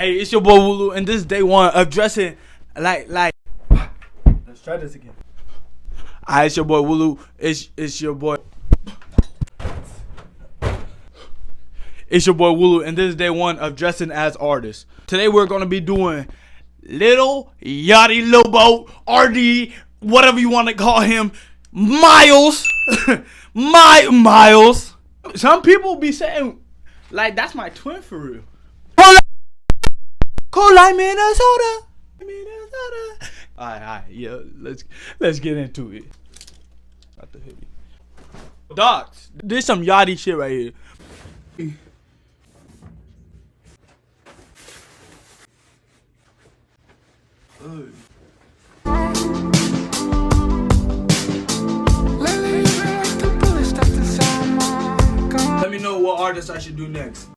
Hey, it's your boy Wulu, and this is day one of dressing like. Let's try this again. Alright, it's your boy Wulu. It's your boy. It's your boy Wulu, and this is day one of dressing as artists. Today we're gonna be doing Lil Yachty, Lil Bo, RD, whatever you want to call him, Miles, Miles. Some people be saying like that's my twin for real. Cold like Minnesota. Alright, yeah, let's get into it. Got the hoodie. Docs, this some Yachty shit right here. Let me know what artist I should do next.